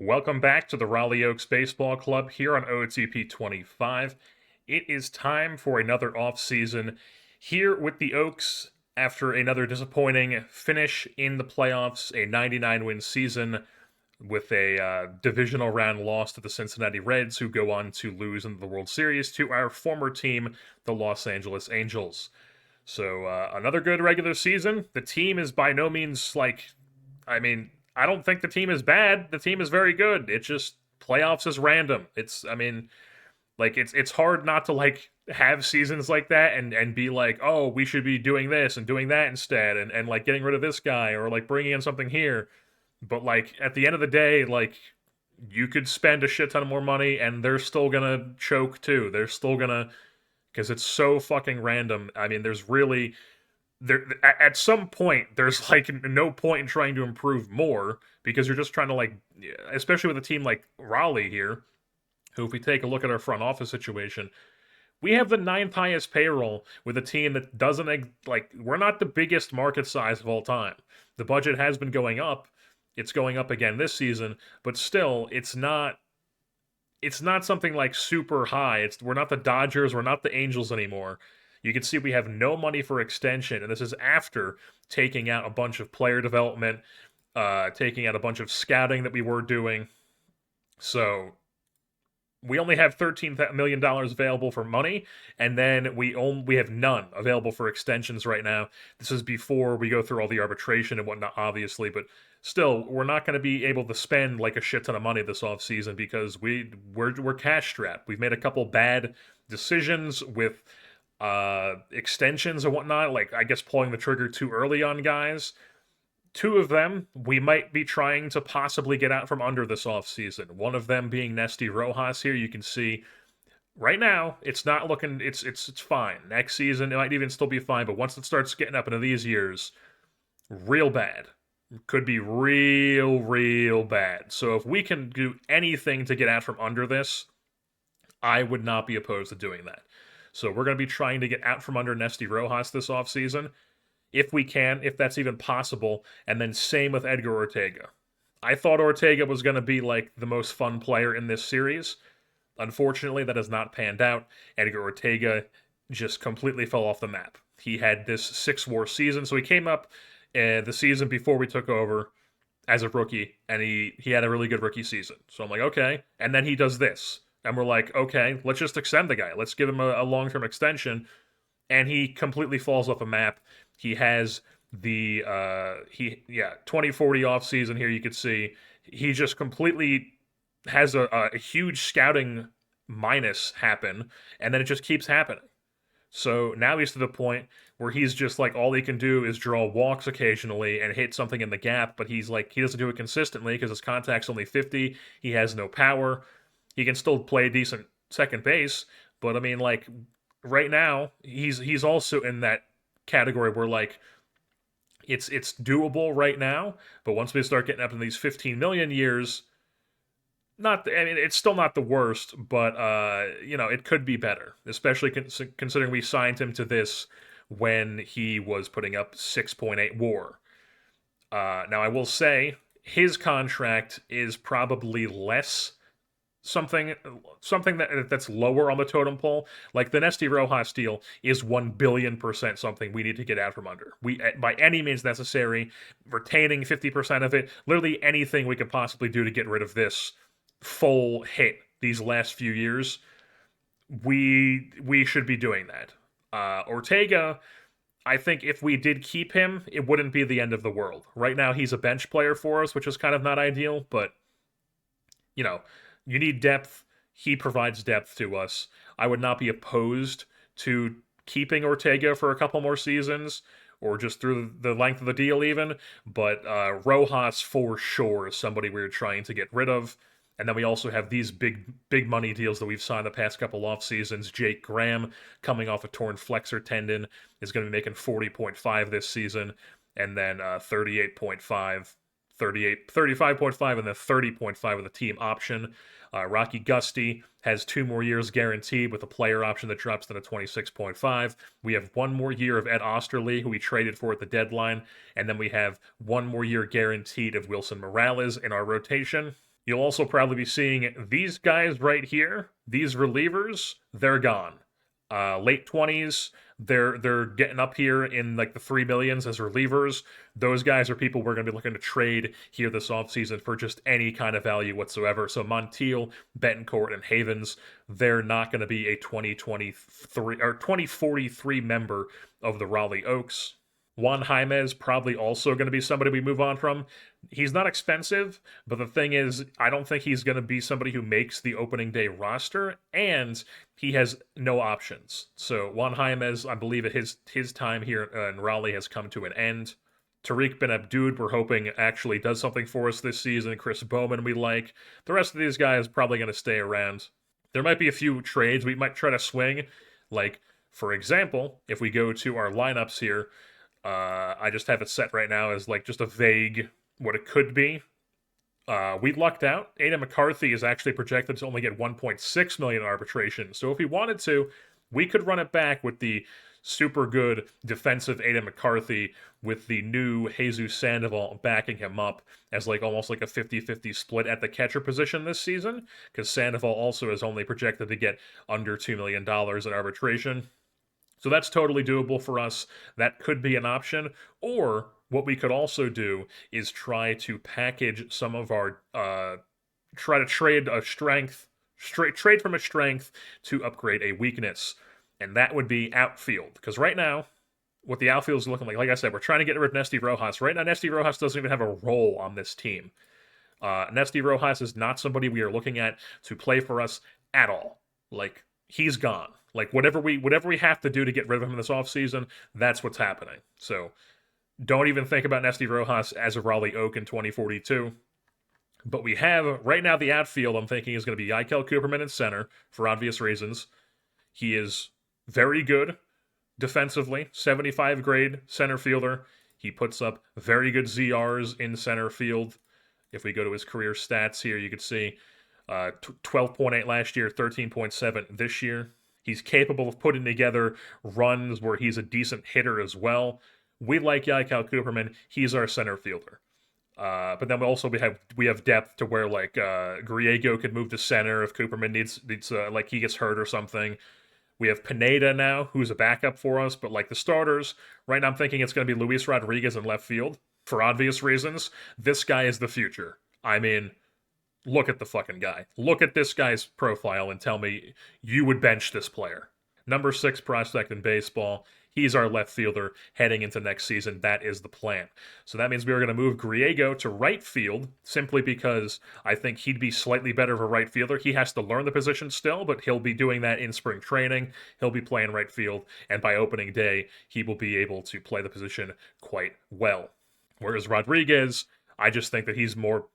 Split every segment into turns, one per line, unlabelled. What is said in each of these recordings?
Welcome back to the Raleigh Oaks Baseball Club here on OOTP 25. It is time for another off-season here with the Oaks after another disappointing finish in the playoffs, a 99-win season with a divisional round loss to the Cincinnati Reds, who go on to lose in the World Series to our former team, the Los Angeles Angels. So another good regular season. The team is by no means I don't think the team is bad. The team is very good. It's just playoffs is random. It's hard not to have seasons like that and be like, oh, we should be doing this and doing that instead, and like getting rid of this guy or like bringing in something here. But like at the end of the day, like you could spend a shit ton of more money and they're still gonna choke too. They're still gonna because it's so fucking random. I mean, there's really there at some point there's like no point in trying to improve more because you're just trying to especially with a team like Raleigh here, who if we take a look at our front office situation, we have the ninth highest payroll with a team that doesn't we're not the biggest market size of all time. The budget has been going up. It's going up again this season, but still it's not something like super high. We're not the Dodgers, we're not the Angels anymore. You can see we have no money for extension, and this is after taking out a bunch of player development, taking out a bunch of scouting that we were doing. So we only have $13 million available for money, and then we have none available for extensions right now. This is before we go through all the arbitration and whatnot, obviously, but still, we're not going to be able to spend like a shit ton of money this offseason because we're cash strapped. We've made a couple bad decisions with extensions and whatnot, like I guess pulling the trigger too early on guys. Two of them we might be trying to possibly get out from under this offseason. One of them being Nesty Rojas here. You can see right now it's not looking it's fine. Next season it might even still be fine, but once it starts getting up into these years, real bad. Could be real bad. So if we can do anything to get out from under this, I would not be opposed to doing that. So we're going to be trying to get out from under Nesty Rojas this offseason, if we can, if that's even possible. And then same with Edgar Ortega. I thought Ortega was going to be like the most fun player in this series. Unfortunately, that has not panned out. Edgar Ortega just completely fell off the map. He had this 6-WAR season, so he came up the season before we took over as a rookie, and he had a really good rookie season. So I'm like, okay. And then he does this. And we're like, okay, let's just extend the guy. Let's give him a long-term extension. And he completely falls off a map. He has the 2040 off season here. You could see he just completely has a huge scouting minus happen, and then it just keeps happening. So now he's to the point where he's just like all he can do is draw walks occasionally and hit something in the gap, but he doesn't do it consistently because his contact's only 50. He has no power. He can still play decent second base, but I mean, like right now, he's also in that category where like it's doable right now, but once we start getting up in these 15 million years, it's still not the worst, but it could be better, especially considering we signed him to this when he was putting up 6.8 WAR. Now I will say his contract is probably less something that's lower on the totem pole. Like the Nesty Rojas deal is 1,000,000,000% something we need to get out from under. We, by any means necessary, retaining 50% of it, literally anything we could possibly do to get rid of this full hit these last few years, we should be doing that. Ortega, I think if we did keep him, it wouldn't be the end of the world. Right now, he's a bench player for us, which is kind of not ideal, but you need depth. He provides depth to us. I would not be opposed to keeping Ortega for a couple more seasons or just through the length of the deal even, but Rojas for sure is somebody we're trying to get rid of. And then we also have these big money deals that we've signed the past couple off seasons. Jake Graham, coming off a torn flexor tendon, is going to be making 40.5 this season, and then 38.5, 35.5, and then 30.5 with a team option. Rocky Gusty has 2 more years guaranteed with a player option that drops to a 26.5. We have 1 more year of Ed Osterley, who we traded for at the deadline, and then we have 1 more year guaranteed of Wilson Morales in our rotation. You'll also probably be seeing these guys right here, these relievers, they're gone. Late 20s, they're getting up here in like the 3 millions as relievers. Those guys are people we're going to be looking to trade here this offseason for just any kind of value whatsoever. So Montiel, Betancourt, and Havens, they're not going to be a 2023 or 2043 member of the Raleigh Oaks. Juan Jaimez probably also going to be somebody we move on from. He's not expensive, but the thing is, I don't think he's going to be somebody who makes the opening day roster, and he has no options. So Juan Jaimez, I believe that his time here in Raleigh has come to an end. Tariq Ben Abdoud, we're hoping actually does something for us this season. Chris Bowman, we like. The rest of these guys probably going to stay around. There might be a few trades we might try to swing. Like, for example, if we go to our lineups here, I just have it set right now as like just a vague what it could be. We lucked out. Aiden McCarthy is actually projected to only get 1.6 million in arbitration. So if we wanted to, we could run it back with the super good defensive Aiden McCarthy with the new Jesus Sandoval backing him up as like almost like a 50-50 split at the catcher position this season, because Sandoval also is only projected to get under $2 million in arbitration. So that's totally doable for us. That could be an option. Or what we could also do is try to package some of our, try to trade a strength, trade from a strength to upgrade a weakness. And that would be outfield. Because right now, what the outfield is looking like I said, we're trying to get rid of Nesty Rojas. Right now, Nesty Rojas doesn't even have a role on this team. Nesty Rojas is not somebody we are looking at to play for us at all. Like, he's gone. Like, whatever we have to do to get rid of him in this offseason, that's what's happening. So don't even think about Nesty Rojas as a Raleigh Oak in 2042. But we have, right now, the outfield, I'm thinking, is going to be Yaikel Cooperman in center, for obvious reasons. He is very good defensively, 75 grade center fielder. He puts up very good ZRs in center field. If we go to his career stats here, you can see 12.8 last year, 13.7 this year. He's capable of putting together runs where he's a decent hitter as well. We like Yaikel Cooperman. He's our center fielder. But then we have depth to where like Griego could move to center if Cooperman needs like he gets hurt or something. We have Pineda now, who's a backup for us, but like the starters, right now I'm thinking it's going to be Luis Rodriguez in left field for obvious reasons. This guy is the future. I mean, look at the fucking guy. Look at this guy's profile and tell me you would bench this player. Number 6 prospect in baseball. He's our left fielder heading into next season. That is the plan. So that means we are going to move Griego to right field simply because I think he'd be slightly better of a right fielder. He has to learn the position still, but he'll be doing that in spring training. He'll be playing right field, and by opening day, he will be able to play the position quite well. Whereas Rodriguez, I just think that he's more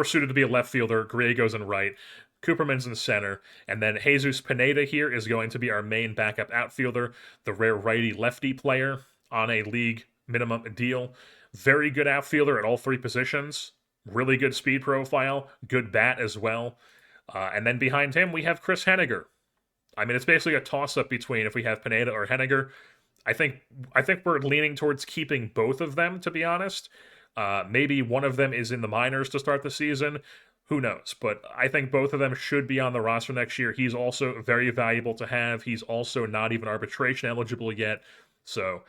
suited to be a left fielder. Griego's in right. Cooperman's in center, and then Jesus Pineda here is going to be our main backup outfielder, the rare righty-lefty player on a league minimum deal. Very good outfielder at all 3 positions. Really good speed profile, good bat as well. And then behind him, we have Chris Henniger. I mean, it's basically a toss-up between if we have Pineda or Henniger. I think we're leaning towards keeping both of them, to be honest. Maybe one of them is in the minors to start the season. Who knows? But I think both of them should be on the roster next year. He's also very valuable to have. He's also not even arbitration eligible yet. So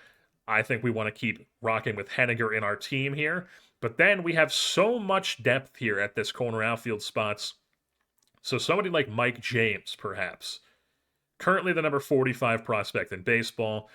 I think we want to keep rocking with Henniger in our team here. But then we have so much depth here at this corner outfield spots. So somebody like Mike James, perhaps. Currently the number 45 prospect in baseball.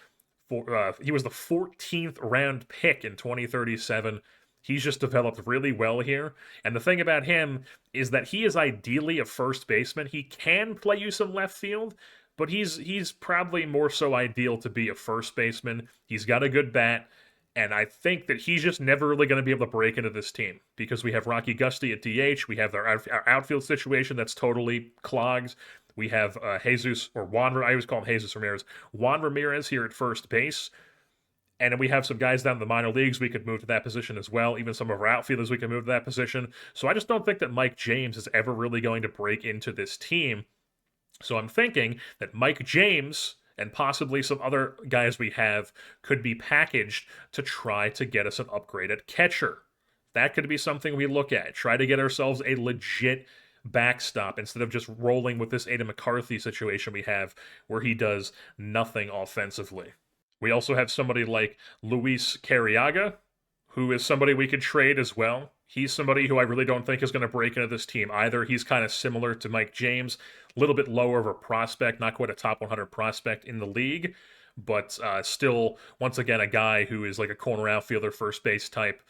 He was the 14th round pick in 2037. He's just developed really well here. And the thing about him is that he is ideally a first baseman. He can play you some left field, but he's probably more so ideal to be a first baseman. He's got a good bat, and I think that he's just never really going to be able to break into this team because we have Rocky Gusty at DH. We have our outfield situation that's totally clogged. We have Jesus, or Juan, I always call him Jesus Ramirez. Juan Ramirez here at first base. And then we have some guys down in the minor leagues we could move to that position as well. Even some of our outfielders we can move to that position. So I just don't think that Mike James is ever really going to break into this team. So I'm thinking that Mike James and possibly some other guys we have could be packaged to try to get us an upgrade at catcher. That could be something we look at. Try to get ourselves a legit backstop instead of just rolling with this Aiden McCarthy situation we have where he does nothing offensively. We also have somebody like Luis Carriaga, who is somebody we could trade as well. He's somebody who I really don't think is going to break into this team either. He's kind of similar to Mike James, a little bit lower of a prospect, not quite a top 100 prospect in the league, but still, once again, a guy who is like a corner outfielder, first base type.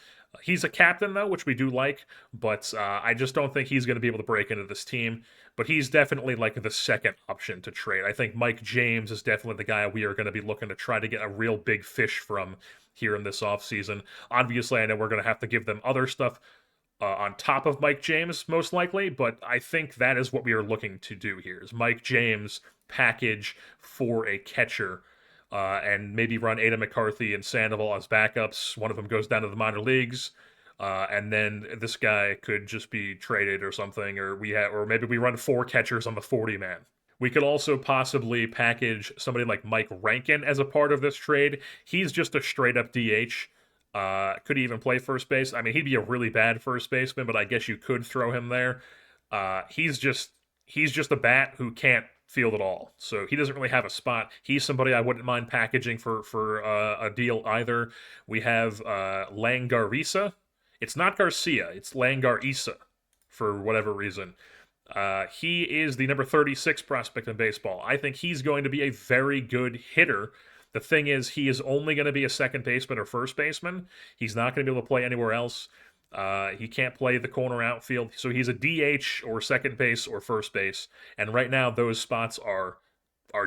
He's a captain, though, which we do like, but I just don't think he's going to be able to break into this team. But he's definitely like the second option to trade. I think Mike James is definitely the guy we are going to be looking to try to get a real big fish from here in this offseason. Obviously, I know we're going to have to give them other stuff on top of Mike James, most likely, but I think that is what we are looking to do here, is Mike James package for a catcher, and maybe run Aiden McCarthy and Sandoval as backups. One of them goes down to the minor leagues, and then this guy could just be traded or something, or maybe we run 4 catchers on the 40-man. We could also possibly package somebody like Mike Rankin as a part of this trade. He's just a straight-up DH. Could he even play first base? I mean, he'd be a really bad first baseman, but I guess you could throw him there. He's just a bat who can't field at all, so he doesn't really have a spot. He's somebody I wouldn't mind packaging for a deal either. We have Langarisa. It's not Garcia, it's Langarisa for whatever reason. He is the number 36 prospect in baseball. I think he's going to be a very good hitter. The thing is, he is only going to be a second baseman or first baseman. He's not going to be able to play anywhere else. He can't play the corner outfield, so he's a DH or second base or first base. And right now, those spots are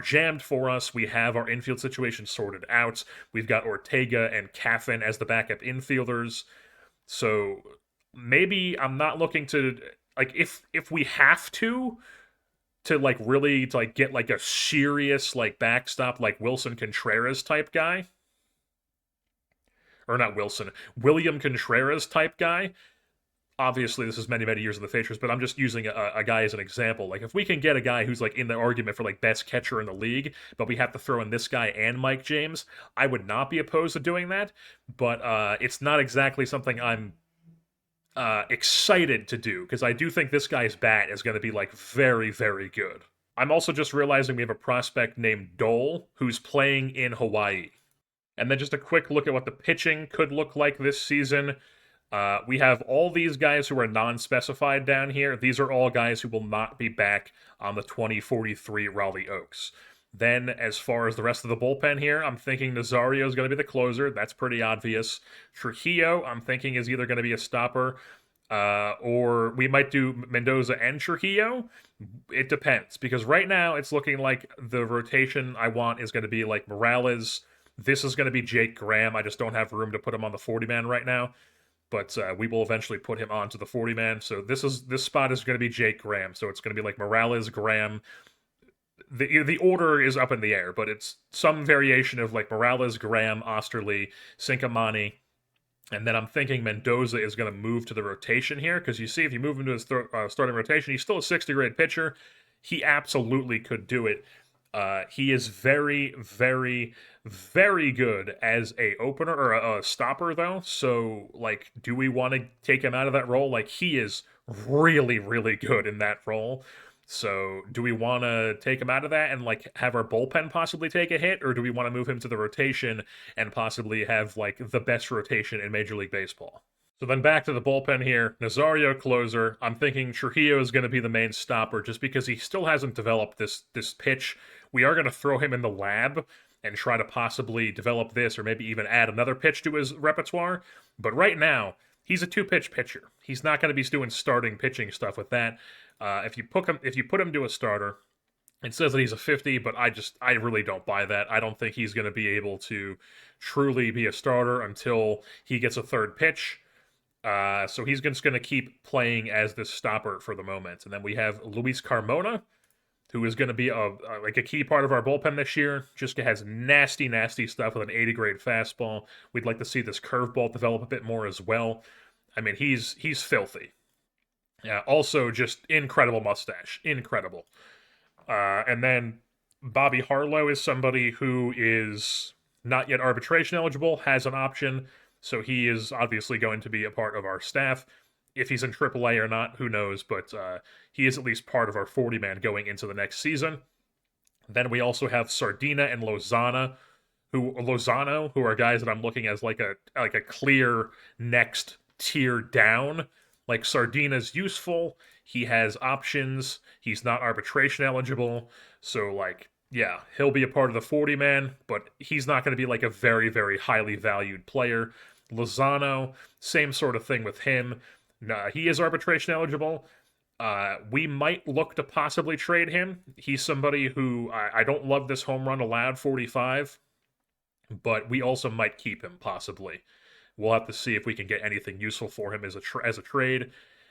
jammed for us. We have our infield situation sorted out. We've got Ortega and Caffin as the backup infielders. So maybe I'm not looking to, like, if we have to like really to like get like a serious like backstop like Wilson Contreras type guy, or not Wilson, William Contreras type guy. Obviously, this is many, many years in the future, but I'm just using a guy as an example. Like, if we can get a guy who's like in the argument for like best catcher in the league, but we have to throw in this guy and Mike James, I would not be opposed to doing that. But it's not exactly something I'm excited to do, because I do think this guy's bat is going to be like very, very good. I'm also just realizing we have a prospect named Dole who's playing in Hawaii. And then just a quick look at what the pitching could look like this season. We have all these guys who are non-specified down here. These are all guys who will not be back on the 2043 Raleigh Oaks. Then, as far as the rest of the bullpen here, I'm thinking Nazario is going to be the closer. That's pretty obvious. Trujillo, I'm thinking, is either going to be a stopper, or we might do Mendoza and Trujillo. It depends, because right now it's looking like the rotation I want is going to be like Morales. This is going to be Jake Graham. I just don't have room to put him on the 40-man right now, but we will eventually put him onto the 40-man. So this spot is going to be Jake Graham. So it's going to be like Morales, Graham. The order is up in the air, but it's some variation of like Morales, Graham, Osterley, Cinquemani, and then I'm thinking Mendoza is going to move to the rotation here, because you see if you move him to his starting rotation, he's still a 60-grade pitcher. He absolutely could do it. He is very, very, very good as a opener or a stopper, though. So, like, do we want to take him out of that role? Like, he is really, really good in that role. So, do we want to take him out of that and like have our bullpen possibly take a hit, or do we want to move him to the rotation and possibly have like the best rotation in Major League Baseball? So then back to the bullpen here. Nazario closer. I'm thinking Trujillo is going to be the main stopper just because he still hasn't developed this pitch. We are going to throw him in the lab and try to possibly develop this, or maybe even add another pitch to his repertoire. But right now, he's a 2-pitch pitcher. He's not going to be doing starting pitching stuff with that. If you put him to a starter, it says that he's a 50, but I really don't buy that. I don't think he's going to be able to truly be a starter until he gets a third pitch. So he's just going to keep playing as this stopper for the moment. And then we have Luis Carmona, who is going to be a key part of our bullpen this year. Just has nasty, nasty stuff with an 80-grade fastball. We'd like to see this curveball develop a bit more as well. I mean, he's filthy. Yeah, also just incredible mustache. Incredible. And then Bobby Harlow is somebody who is not yet arbitration eligible, has an option. So he is obviously going to be a part of our staff. If he's in AAA or not, who knows? But he is at least part of our 40-man going into the next season. Then we also have Sardina and Lozano, who are guys that I'm looking as like a clear next tier down. Like Sardina's useful. He has options. He's not arbitration eligible. So like, yeah, he'll be a part of the 40 man, but he's not going to be like a very, very highly valued player. Lozano, same sort of thing with him. Nah, he is arbitration eligible. We might look to possibly trade him. He's somebody who I don't love this home run allowed 45, but we also might keep him possibly. We'll have to see if we can get anything useful for him as a trade.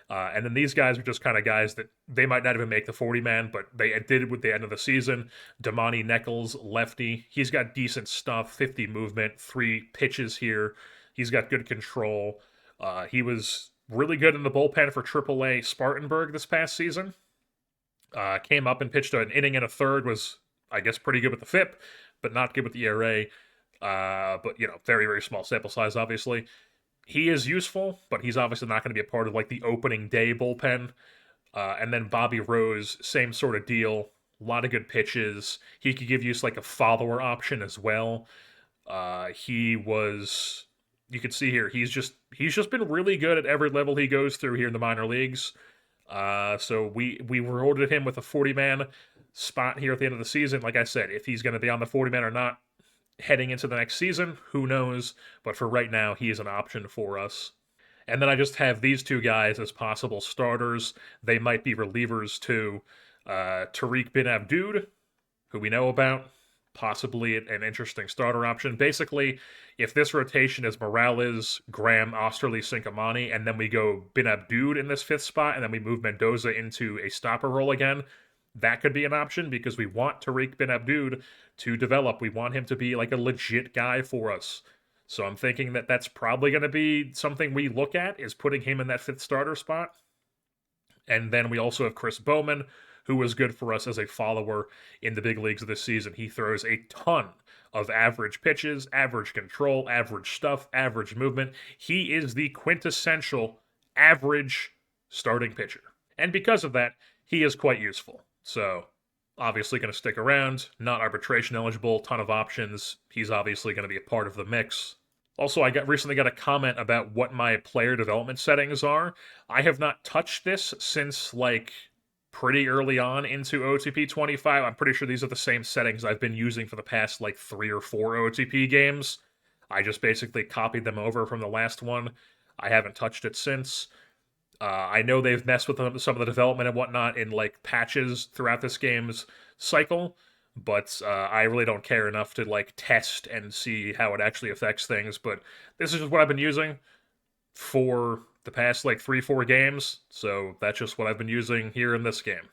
And then these guys are just kind of guys that they might not even make the 40 man, but they did it with the end of the season. Damani Nichols, lefty. He's got decent stuff, 50 movement, 3 pitches here. He's got good control. He was really good in the bullpen for AAA Spartanburg this past season. Came up and pitched an inning and a third, was, I guess, pretty good with the FIP, but not good with the ERA. But, very, very small sample size, obviously. He is useful, but he's obviously not going to be a part of, like, the opening day bullpen. And then Bobby Rose, same sort of deal. A lot of good pitches. He could give you, like, a follower option as well. He was... You can see here, he's just been really good at every level he goes through here in the minor leagues. So we rewarded him with a 40-man spot here at the end of the season. Like I said, if he's going to be on the 40-man or not heading into the next season, who knows? But for right now, he is an option for us. And then I just have these two guys as possible starters. They might be relievers too. Tariq Bin Abdoud, who we know about, possibly an interesting starter option. Basically, if this rotation is Morales, Graham, Osterley, Cinquemani, and then we go Bin Abdoud in this 5th spot, and then we move Mendoza into a stopper role again, that could be an option because we want Tariq Bin Abdoud to develop. We want him to be like a legit guy for us. So I'm thinking that that's probably going to be something we look at, is putting him in that 5th starter spot. And then we also have Chris Bowman, who was good for us as a follower in the big leagues of this season. He throws a ton of average pitches, average control, average stuff, average movement. He is the quintessential average starting pitcher. And because of that, he is quite useful. So, obviously going to stick around, not arbitration eligible, ton of options. He's obviously going to be a part of the mix. Also, I recently got a comment about what my player development settings are. I have not touched this since, like, pretty early on into OOTP 25. I'm pretty sure these are the same settings I've been using for the past, like, 3 or 4 OOTP games. I just basically copied them over from the last one. I haven't touched it since. I know they've messed with some of the development and whatnot in, like, patches throughout this game's cycle, but I really don't care enough to, like, test and see how it actually affects things. But this is just what I've been using for the past, like, 3-4 games, so that's just what I've been using here in this game.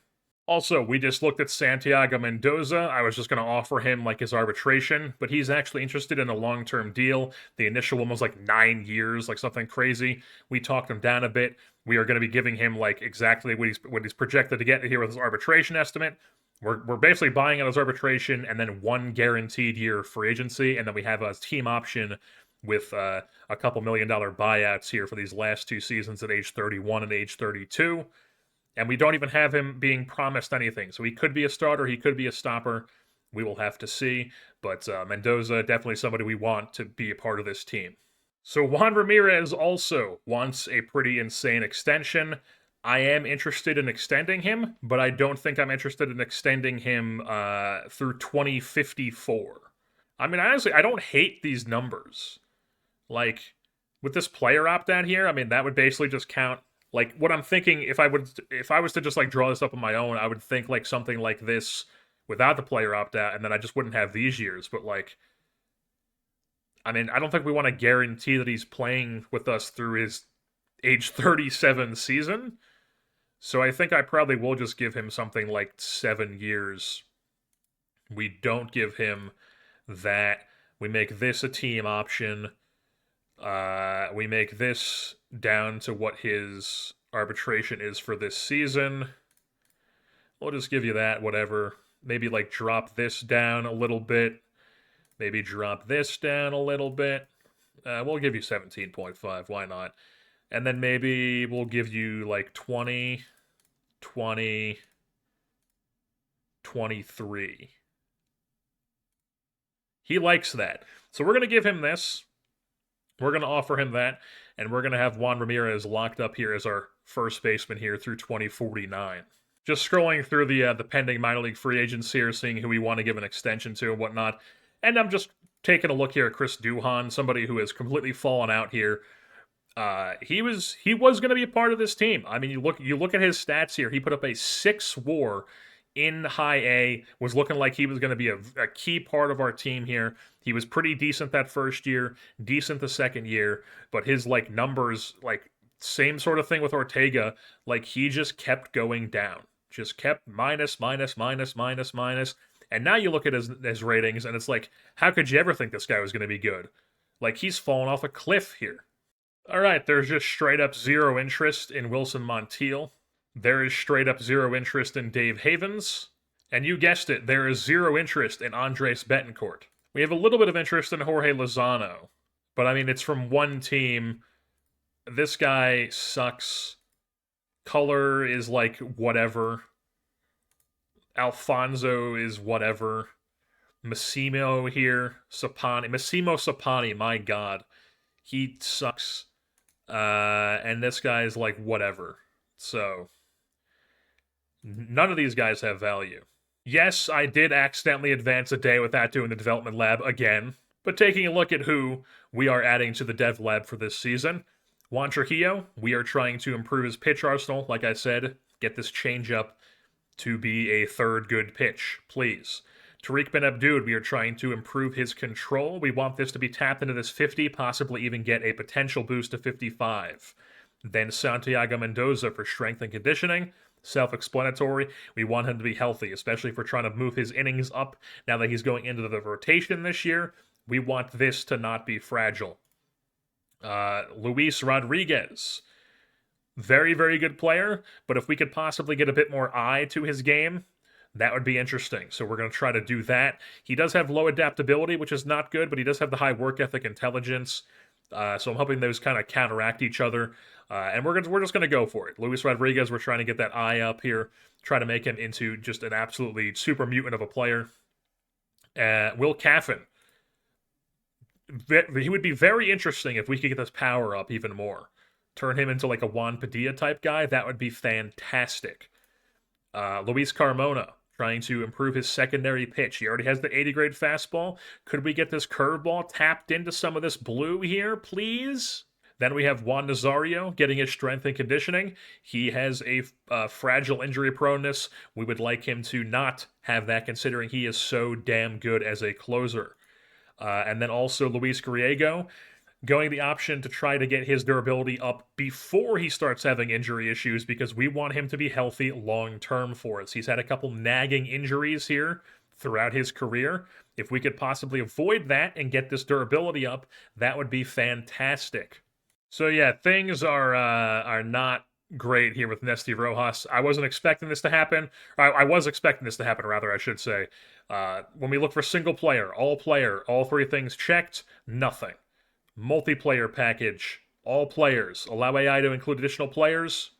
Also, we just looked at Santiago Mendoza. I was just going to offer him, like, his arbitration, but he's actually interested in a long-term deal. The initial one was, like, 9 years, like something crazy. We talked him down a bit. We are going to be giving him, like, exactly what he's projected to get here with his arbitration estimate. We're basically buying out his arbitration and then 1 guaranteed year free agency, and then we have a team option with a couple $1 million buyouts here for these last 2 seasons at age 31 and age 32. And we don't even have him being promised anything. So he could be a starter, he could be a stopper. We will have to see. But Mendoza, definitely somebody we want to be a part of this team. So Juan Ramirez also wants a pretty insane extension. I am interested in extending him, but I don't think I'm interested in extending him through 2054. I mean, honestly, I don't hate these numbers. Like, with this player opt-out here, I mean, that would basically just count. Like, what I'm thinking, if I was to just, like, draw this up on my own, I would think, like, something like this without the player opt-out, and then I just wouldn't have these years. But, like, I mean, I don't think we want to guarantee that he's playing with us through his age 37 season. So I think I probably will just give him something like 7 years. We don't give him that. We make this a team option. We make this down to what his arbitration is for this season. We'll just give you that, whatever. Maybe, like, drop this down a little bit. Maybe drop this down a little bit. We'll give you 17.5. Why not? And then maybe we'll give you like 20, 20, 23. He likes that. So we're going to give him this. We're going to offer him that. And we're going to have Juan Ramirez locked up here as our first baseman here through 2049. Just scrolling through the pending minor league free agents here, seeing who we want to give an extension to and whatnot. And I'm just taking a look here at Chris Duhon, somebody who has completely fallen out here. He was going to be a part of this team. I mean, you look at his stats here. He put up a 6 WAR in high A, was looking like he was going to be a key part of our team here. He was pretty decent that first year, decent the second year, but his like numbers, like same sort of thing with Ortega, like he just kept going down. Just kept minus. And now you look at his ratings and it's like, how could you ever think this guy was going to be good? Like he's fallen off a cliff here. All right, there's just straight up zero interest in Wilson Montiel. There is straight up zero interest in Dave Havens. And you guessed it, there is zero interest in Andres Betancourt. We have a little bit of interest in Jorge Lozano. But I mean, it's from one team. This guy sucks. Color is like whatever. Alfonso is whatever. Massimo here. Massimo Sapani, my god. He sucks. And this guy is like whatever. So, none of these guys have value. Yes, I did accidentally advance a day without doing the development lab again, but taking a look at who we are adding to the dev lab for this season, Juan Trujillo, we are trying to improve his pitch arsenal, like I said, get this changeup to be a third good pitch, please. Tariq Ben Abdoud, we are trying to improve his control. We want this to be tapped into this 50, possibly even get a potential boost to 55. Then Santiago Mendoza for strength and conditioning. Self-explanatory. We want him to be healthy, especially if we're trying to move his innings up now that he's going into the rotation this year. We want this to not be fragile. Luis Rodriguez. Very, very good player, but if we could possibly get a bit more eye to his game, that would be interesting. So we're going to try to do that. He does have low adaptability, which is not good, but he does have the high work ethic, intelligence. So I'm hoping those kind of counteract each other. And we're just going to go for it. Luis Rodriguez, we're trying to get that eye up here. Try to make him into just an absolutely super mutant of a player. Will Caffin. He would be very interesting if we could get this power up even more. Turn him into like a Juan Padilla type guy. That would be fantastic. Luis Carmona, trying to improve his secondary pitch. He already has the 80 grade fastball. Could we get this curveball tapped into some of this blue here, please? Then we have Juan Nazario getting his strength and conditioning. He has a fragile injury proneness. We would like him to not have that, considering he is so damn good as a closer. And then also Luis Griego, going the option to try to get his durability up before he starts having injury issues, because we want him to be healthy long-term for us. He's had a couple nagging injuries here throughout his career. If we could possibly avoid that and get this durability up, that would be fantastic. So yeah, things are not great here with Nesty Rojas. I wasn't expecting this to happen. I was expecting this to happen, rather, I should say. When we look for single player, all three things checked, nothing. Multiplayer package, all players. Allow AI to include additional players,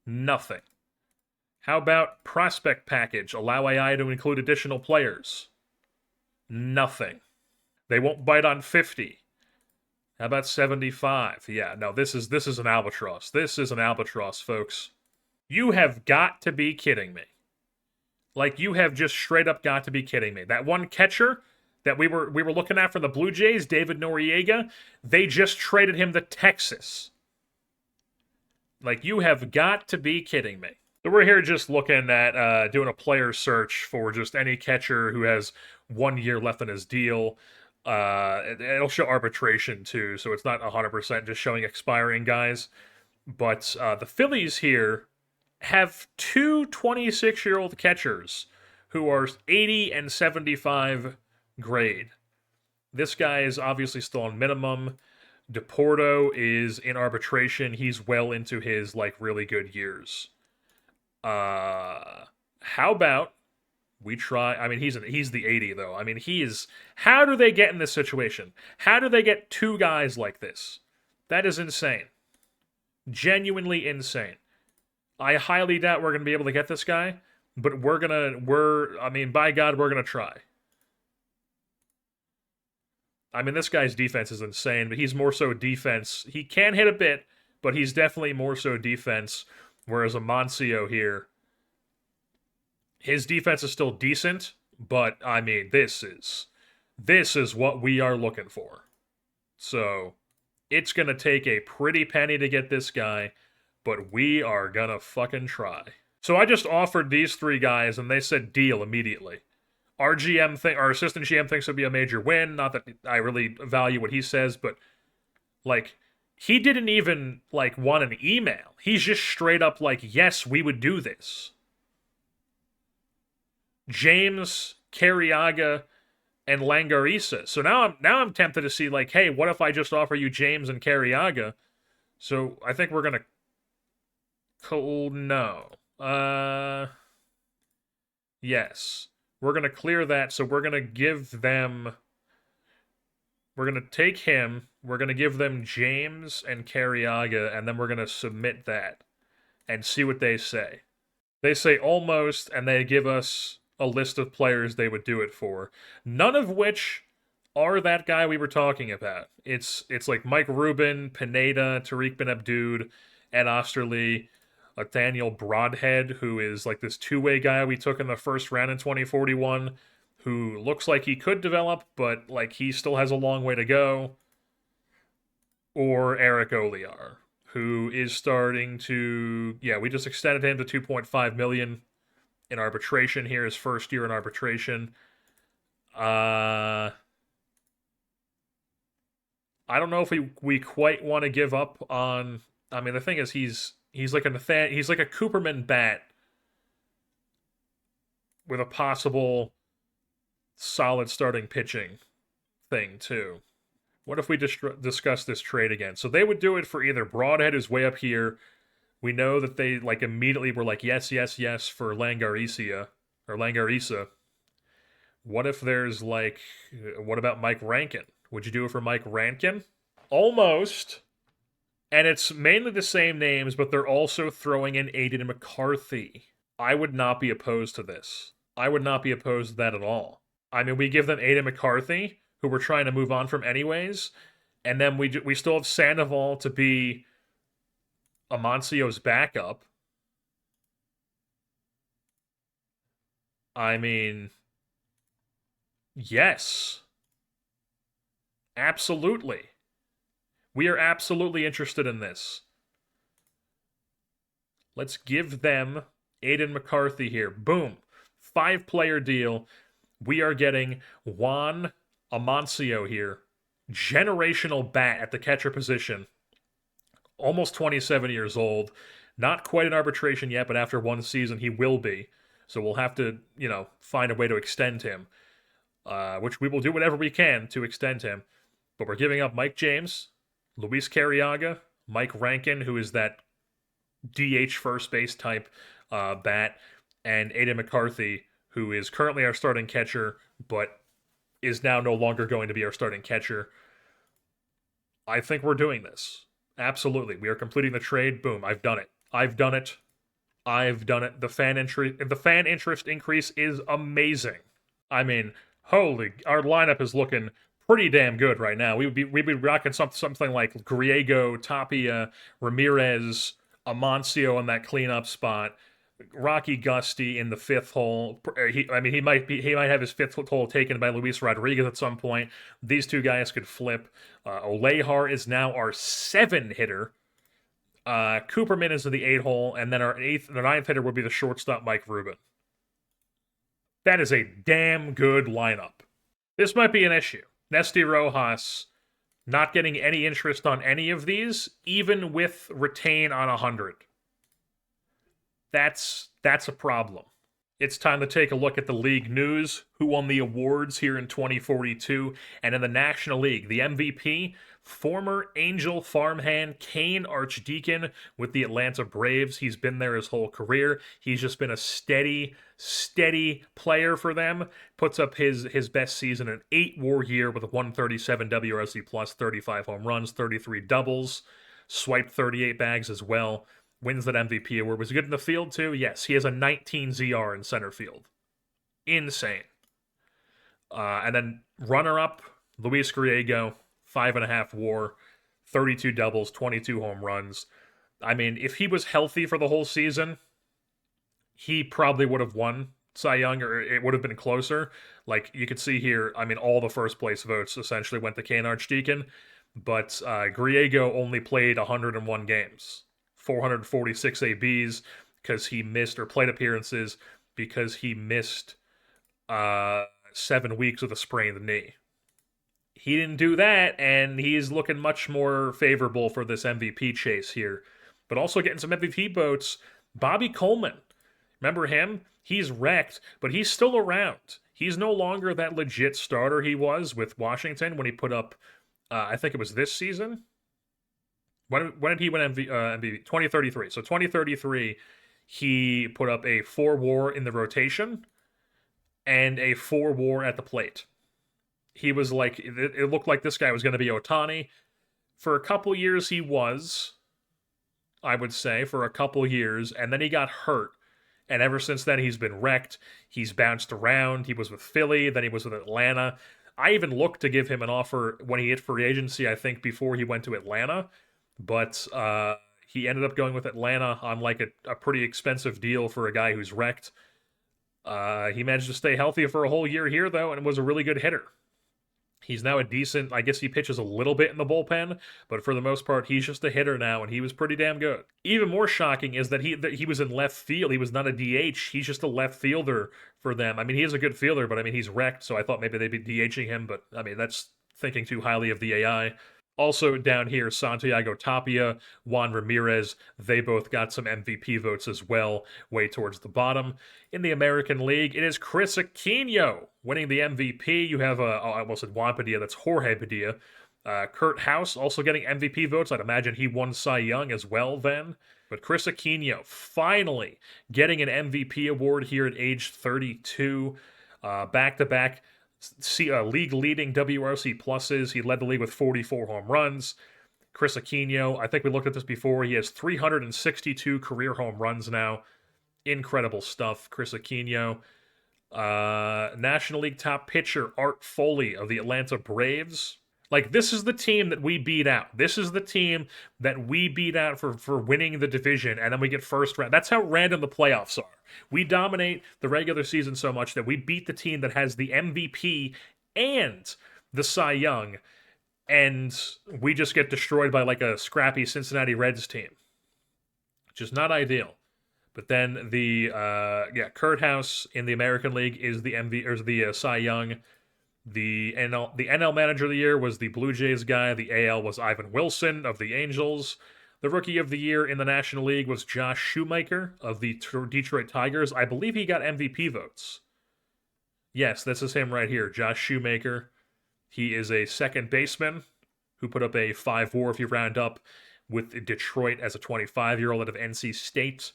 nothing. How about prospect package? Allow AI to include additional players, nothing. They won't bite on 50. How about 75? Yeah, no, this is an albatross. This is an albatross, folks. You have got to be kidding me. Like, you have just straight up got to be kidding me. That one catcher that we were looking at for the Blue Jays, David Noriega, they just traded him to Texas. Like, you have got to be kidding me. So we're here just looking at doing a player search for just any catcher who has 1 year left on his deal. It'll show arbitration too, so it's not 100% just showing expiring guys. But the Phillies here have two 26-year-old catchers who are 80 and 75 grade. This guy is obviously still on minimum. DePorto is in arbitration. He's well into his like really good years. How about We try. I mean, he's the 80 though. I mean, he is. How do they get in this situation? How do they get two guys like this? That is insane. Genuinely insane. I highly doubt we're gonna be able to get this guy, but I mean, by God, we're gonna try. I mean, this guy's defense is insane, but he's more so defense. He can hit a bit, but he's definitely more so defense. Whereas Amancio here, his defense is still decent, but I mean, this is what we are looking for. So it's gonna take a pretty penny to get this guy, but we are gonna fucking try. So I just offered these three guys, and they said deal immediately. Our assistant GM thinks it'd be a major win. Not that I really value what he says, but like, he didn't even like want an email. He's just straight up like, yes, we would do this. James, Carriaga, and Langarisa. So now I'm tempted to see like, hey, what if I just offer you James and Carriaga? So I think we're gonna. No. Yes. We're going to clear that, so we're going to give them... We're going to take him, we're going to give them James and Carriaga, and then we're going to submit that and see what they say. They say almost, and they give us a list of players they would do it for. None of which are that guy we were talking about. It's like Mike Rubin, Pineda, Tariq Ben Abdoud, Ed Osterley, Daniel Broadhead, who is like this two-way guy we took in the first round in 2041, who looks like he could develop, but like he still has a long way to go. Or Eric Oliar, who is starting to... Yeah, we just extended him to $2.5 million in arbitration here, his first year in arbitration. I don't know if we quite want to give up on... I mean, the thing is, he's like a Cooperman bat with a possible solid starting pitching thing too. What if we discuss this trade again? So they would do it for either Broadhead, who's way up here. We know that they like immediately were like yes, yes, yes for Langarisa. What if there's like, what about Mike Rankin? Would you do it for Mike Rankin? Almost. And it's mainly the same names, but they're also throwing in Aiden McCarthy. I would not be opposed to this. I would not be opposed to that at all. I mean, we give them Aiden McCarthy, who we're trying to move on from anyways, and then we still have Sandoval to be Amancio's backup. I mean, yes. Absolutely. We are absolutely interested in this. Let's give them Aiden McCarthy here. Boom. 5-player deal. We are getting Juan Amancio here. Generational bat at the catcher position. Almost 27 years old. Not quite in arbitration yet, but after one season he will be. So we'll have to, find a way to extend him. Which we will do whatever we can to extend him. But we're giving up Mike James, Luis Carriaga, Mike Rankin, who is that DH first base type bat, and Aiden McCarthy, who is currently our starting catcher, but is now no longer going to be our starting catcher. I think we're doing this. Absolutely. We are completing the trade. Boom. I've done it. The fan interest increase is amazing. I mean, our lineup is looking pretty damn good right now. We'd be rocking something like Griego, Tapia, Ramirez, Amancio in that cleanup spot, Rocky Gusty in the fifth hole. He might have his fifth hole taken by Luis Rodriguez at some point. These two guys could flip. Olejar is now our 7-hitter. Cooperman is in the 8 hole, and then our 9th hitter would be the shortstop Mike Rubin. That is a damn good lineup. This might be an issue. Nesty Rojas not getting any interest on any of these, even with retain on 100. That's a problem. It's time to take a look at the league news, who won the awards here in 2042, and in the National League, the MVP, former Angel farmhand Kane Archdeacon with the Atlanta Braves. He's been there his whole career. He's just been a steady player for them. Puts up his best season, an 8-WAR year with a 137 WRC plus, 35 home runs, 33 doubles, swiped 38 bags as well. Wins that MVP award. Was he good in the field too? Yes, he has a 19 ZR in center field. Insane. And then runner-up, Luis Griego, 5.5 WAR, 32 doubles, 22 home runs. I mean, if he was healthy for the whole season, he probably would have won Cy Young, or it would have been closer. Like, you could see here, I mean, all the first place votes essentially went to Kane Archdeacon, but Griego only played 101 games. 446 ABs because he missed, or plate appearances because he missed 7 weeks with a sprained knee. He didn't do that, and he's looking much more favorable for this MVP chase here. But also getting some MVP votes, Bobby Coleman. Remember him? He's wrecked, but he's still around. He's no longer that legit starter he was with Washington when he put up, I think it was this season. When did he win MVP? 2033. So 2033, he put up a 4-WAR in the rotation and a 4-WAR at the plate. He was like, it looked like this guy was going to be Ohtani. For a couple years, he was, I would say, for a couple years, and then he got hurt. And ever since then, he's been wrecked. He's bounced around. He was with Philly, then he was with Atlanta. I even looked to give him an offer when he hit free agency, I think, before he went to Atlanta. But he ended up going with Atlanta on like a pretty expensive deal for a guy who's wrecked. He managed to stay healthy for a whole year here, though, and was a really good hitter. He's now a decent, I guess he pitches a little bit in the bullpen, but for the most part, he's just a hitter now, and he was pretty damn good. Even more shocking is that he was in left field. He was not a DH. He's just a left fielder for them. I mean, he is a good fielder, but I mean, he's wrecked, so I thought maybe they'd be DHing him, but I mean, that's thinking too highly of the AI. Also down here, Santiago Tapia, Juan Ramirez, they both got some MVP votes as well, way towards the bottom. In the American League, it is Chris Aquino winning the MVP. You have, I almost said Juan Padilla, that's Jorge Padilla. Kurt House also getting MVP votes. I'd imagine he won Cy Young as well then. But Chris Aquino finally getting an MVP award here at age 32. Back-to-back league-leading WRC pluses. He led the league with 44 home runs. Chris Aquino, I think we looked at this before. He has 362 career home runs now. Incredible stuff, Chris Aquino. National League top pitcher Art Foley of the Atlanta Braves. Like, this is the team that we beat out. This is the team that we beat out for winning the division, and then we get first round. That's how random the playoffs are. We dominate the regular season so much that we beat the team that has the MVP and the Cy Young, and we just get destroyed by like a scrappy Cincinnati Reds team. Just not ideal. But then the Kurt House in the American League is the the Cy Young. The NL Manager of the Year was the Blue Jays guy. The AL was Ivan Wilson of the Angels. The Rookie of the Year in the National League was Josh Shoemaker of the Detroit Tigers. I believe he got MVP votes. Yes, this is him right here, Josh Shoemaker. He is a second baseman who put up a 5-WAR if you round up with Detroit as a 25-year-old out of NC State.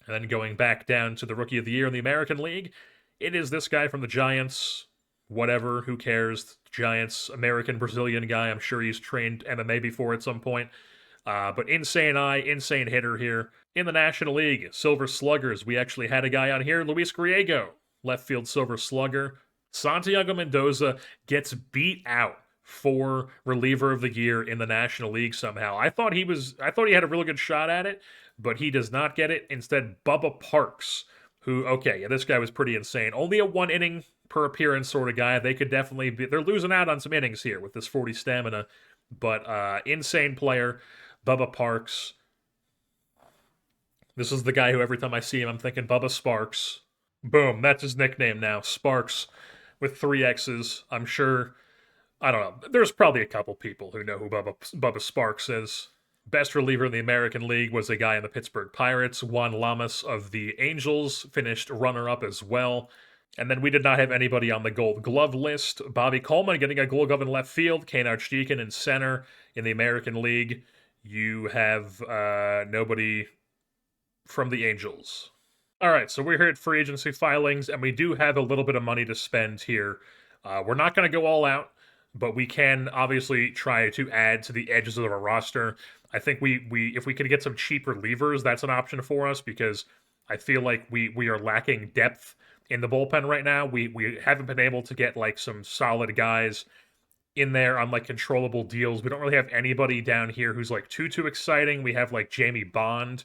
And then going back down to the Rookie of the Year in the American League, it is this guy from the Giants. Whatever, who cares? Giants, American, Brazilian guy. I'm sure he's trained MMA before at some point. But insane hitter here. In the National League, Silver Sluggers, we actually had a guy on here, Luis Griego, left field Silver Slugger. Santiago Mendoza gets beat out for reliever of the year in the National League somehow. I thought he had a really good shot at it, but he does not get it. Instead, Bubba Parks, who, okay, yeah, this guy was pretty insane. Only a 1 inning per appearance sort of guy. They could definitely be, they're losing out on some innings here with this 40 stamina, but insane player, Bubba Parks. This is the guy who every time I see him, I'm thinking Bubba Sparks. Boom, that's his nickname now, Sparks, with 3 X's. I'm sure, I don't know, there's probably a couple people who know who Bubba Sparks is. Best reliever in the American League was a guy in the Pittsburgh Pirates. Juan Lamas of the Angels finished runner-up as well. And then we did not have anybody on the Gold Glove list. Bobby Coleman getting a Gold Glove in left field. Kane Archdeacon in center in the American League. You have nobody from the Angels. All right, so we're here at free agency filings, and we do have a little bit of money to spend here. We're not going to go all out, but we can obviously try to add to the edges of our roster. I think we if we could get some cheap relievers, that's an option for us, because I feel like we are lacking depth in the bullpen right now. We haven't been able to get like some solid guys in there on like controllable deals. We don't really have anybody down here who's like too exciting. We have like Jamie Bond,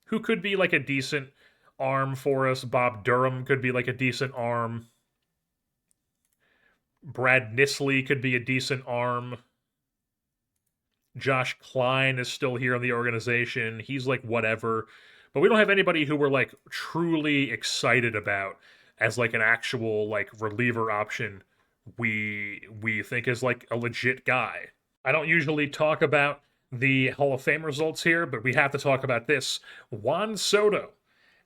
who could be like a decent arm for us. Bob Durham could be like a decent arm. Brad Nisley could be a decent arm. Josh Klein is still here in the organization. He's like whatever. But we don't have anybody who we're like truly excited about as like an actual like reliever option we think is like a legit guy. I don't usually talk about the Hall of Fame results here, but we have to talk about this. Juan Soto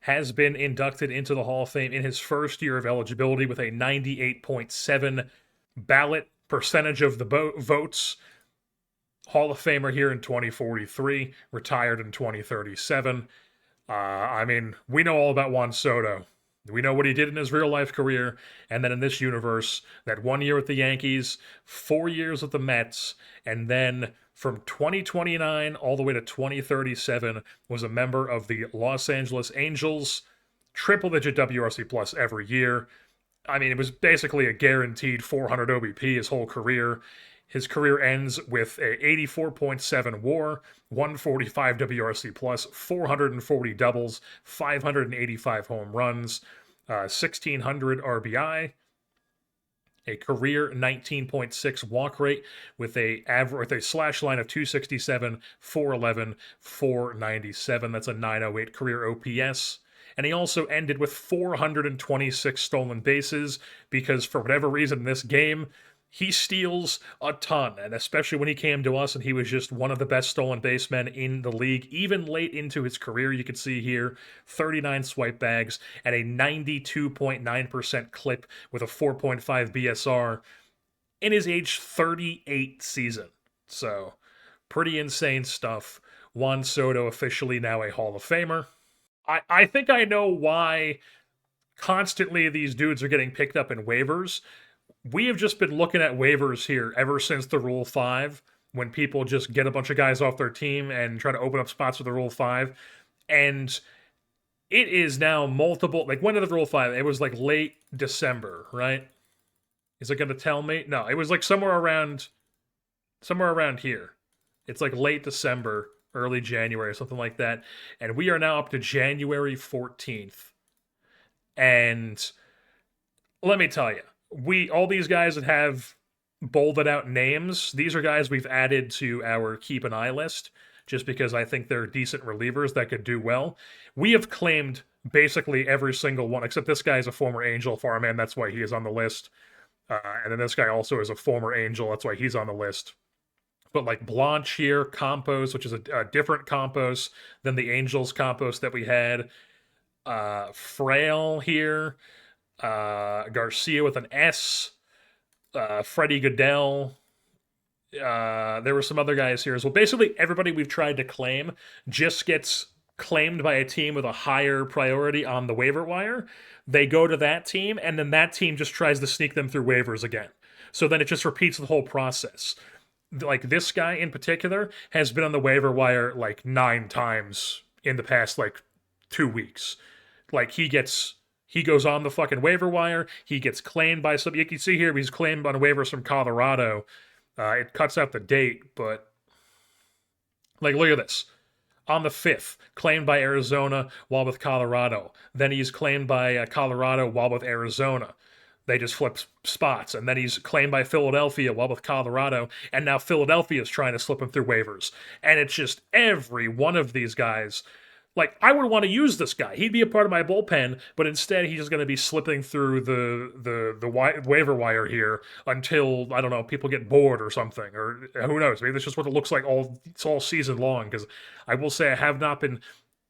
has been inducted into the Hall of Fame in his first year of eligibility with a 98.7 ballot percentage of the votes. Hall of Famer here in 2043, retired in 2037. I mean, we know all about Juan Soto. We know what he did in his real life career, and then in this universe, that 1 year with the Yankees, 4 years with the Mets, and then from 2029 all the way to 2037 was a member of the Los Angeles Angels, triple-digit WRC plus every year. I mean, it was basically a guaranteed 400 OBP his whole career. His career ends with a 84.7 WAR, 145 WRC plus, 440 doubles, 585 home runs, 1,600 RBI, a career 19.6 walk rate with a slash line of 267, 411, 497. That's a 908 career OPS. And he also ended with 426 stolen bases because for whatever reason in this game, he steals a ton, and especially when he came to us and he was just one of the best stolen basemen in the league, even late into his career. You can see here 39 swipe bags and a 92.9% clip with a 4.5 BSR in his age 38 season. So, pretty insane stuff. Juan Soto officially now a Hall of Famer. I think I know why constantly these dudes are getting picked up in waivers. We have just been looking at waivers here ever since the Rule 5, when people just get a bunch of guys off their team and try to open up spots with the Rule 5. And it is now multiple, like when did the Rule 5? It was like late December, right? Is it going to tell me? No, it was like somewhere around here. It's like late December, early January, something like that. And we are now up to January 14th. And let me tell you, all these guys that have bolded out names, these are guys we've added to our keep an eye list just because I think they're decent relievers that could do well. We have claimed basically every single one, except this guy is a former Angel farmhand, that's why he is on the list. And then this guy also is a former Angel, that's why he's on the list. But like Blanche here, Campos, which is a different Campos than the Angels Campos that we had. Frail here. Garcia with an S, Freddie Goodell. There were some other guys here as well. Basically, everybody we've tried to claim just gets claimed by a team with a higher priority on the waiver wire. They go to that team, and then that team just tries to sneak them through waivers again. So then it just repeats the whole process. Like this guy in particular has been on the waiver wire like 9 times in the past like 2 weeks. Like he goes on the fucking waiver wire. He gets claimed by some. You can see here he's claimed on waivers from Colorado. It cuts out the date, but like look at this. On the 5th, claimed by Arizona while with Colorado. Then he's claimed by Colorado while with Arizona. They just flip spots. And then he's claimed by Philadelphia while with Colorado. And now Philadelphia is trying to slip him through waivers. And it's just every one of these guys Like, I would want to use this guy. He'd be a part of my bullpen, but instead he's just going to be slipping through the waiver wire here until, I don't know, people get bored or something, or who knows? Maybe that's just what it looks like all season long. Because I will say I have not been